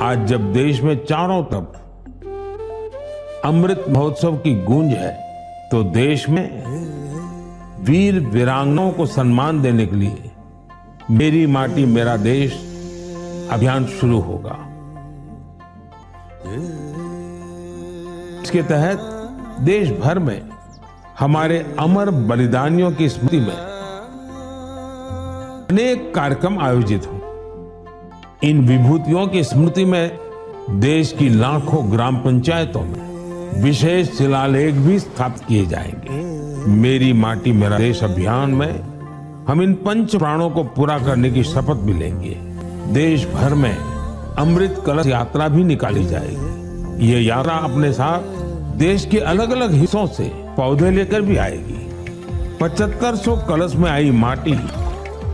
आज जब देश में चारों तरफ अमृत महोत्सव की गूंज है, तो देश में वीर वीरांगनाओं को सम्मान देने के लिए मेरी माटी मेरा देश अभियान शुरू होगा। इसके तहत देश भर में हमारे अमर बलिदानियों की स्मृति में अनेक कार्यक्रम आयोजित हों। इन विभूतियों की स्मृति में देश की लाखों ग्राम पंचायतों में विशेष शिलालेख भी स्थापित किए जाएंगे। मेरी माटी मेरा देश अभियान में हम इन पंच प्राणों को पूरा करने की शपथ भी लेंगे। देश भर में अमृत कलश यात्रा भी निकाली जाएगी। ये यात्रा अपने साथ देश के अलग अलग हिस्सों से पौधे लेकर भी आएगी। 7500 कलश में आई माटी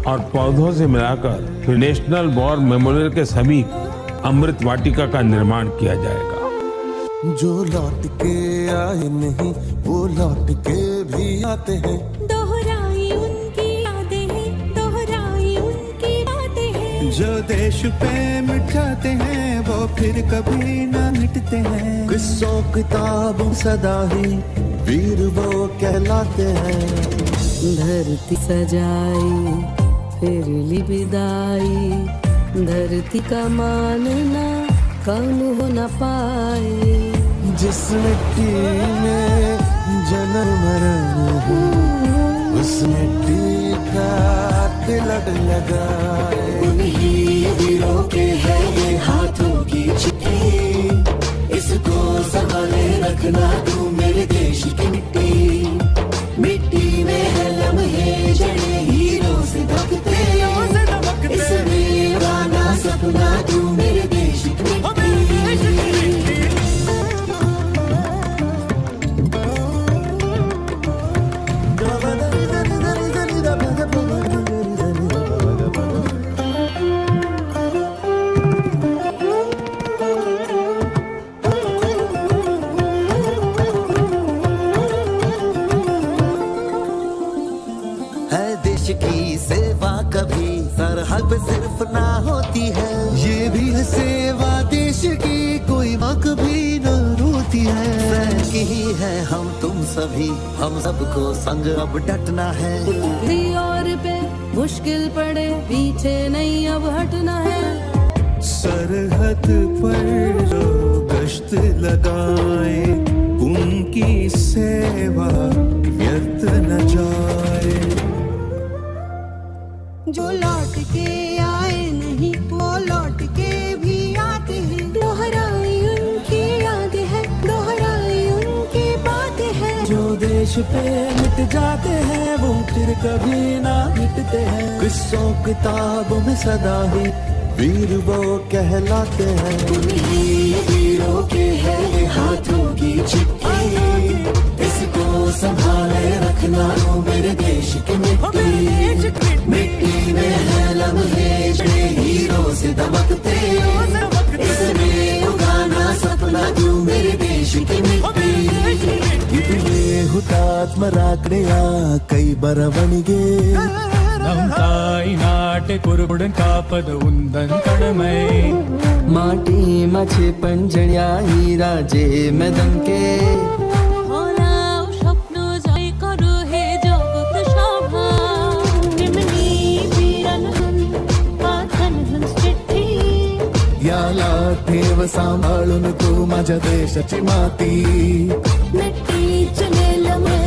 और पौधों से मिलाकर फिर नेशनल वॉर मेमोरियल के समीप अमृत वाटिका का निर्माण किया जाएगा। जो लौट के आए नहीं वो लौट के भी आते हैं। दोहराई उनकी यादें हैं, दोहराई उनकी बातें हैं। जो देश पे मिट जाते हैं वो फिर कभी ना मिटते हैं। किस्सों किताबों सदा ही वीर वो कहलाते हैं। धरती सजाई फिर ली विदाई, धरती का मानना कम हो न पाए। जिस मिट्टी में जन्म मरण हो उस मिट्टी का तिलक लगाए। उन्हीं वीरों के है ये हाथों की चिट्ठी, इसको संभाले रखना तू मेरे देश की मिट्टी। मिट्टी में है लम्हे जड़े हीरों से दबकते, इसमें गाना सपना तू मेरे देश की मिट्टी। की सेवा कभी सरहद पे सिर्फ ना होती है, ये भी है सेवा देश की, कोई माँ कभी न रोती है। सैनिक ही है हम तुम सभी, हम सबको संग अब डटना है। और पे मुश्किल पड़े पीछे नहीं अब हटना है। सरहद पर जो गश्त लगाए उनकी सेवा व्यर्थ न जाए। जो लौट के आए नहीं वो लौट के भी आते हैं। दोहराई उनकी यादें हैं, दोहराई उनकी बातें हैं। जो देश पे मिट जाते हैं वो फिर कभी ना मिटते हैं। किस्सों किताबों में सदा ही वीर वो कहलाते हैं। उन्हीं वीरों के है ये हाथों की चिट्ठी, इसको संभाले रखना तू मेरे देश की मिट्टी। मिट्टी में है लम्हे जड़े हीरों से दबकते, इसमें उगाना सपना तू मेरे देश की मिट्टी। इतने हुतात्मा राकड़िया कई बरवणिगे ನಮ್ ತಾಯಿ ನಾಟೆ ಕುರುಬುಡನ್ ಕಾಪದ ಉಂದನ್ ಕಡಮೈ माटी माछे पंजड़िया हीरा जे मैदन के। হলাও স্বপ্ন জয় করো হে জগৎ সভা। এমনি বীরাঙ্গন पाथन हंस चिट्ठी, याला ठेव सांभाळून तू माझ्या देशाची माती। मिट्टी चले लम्हे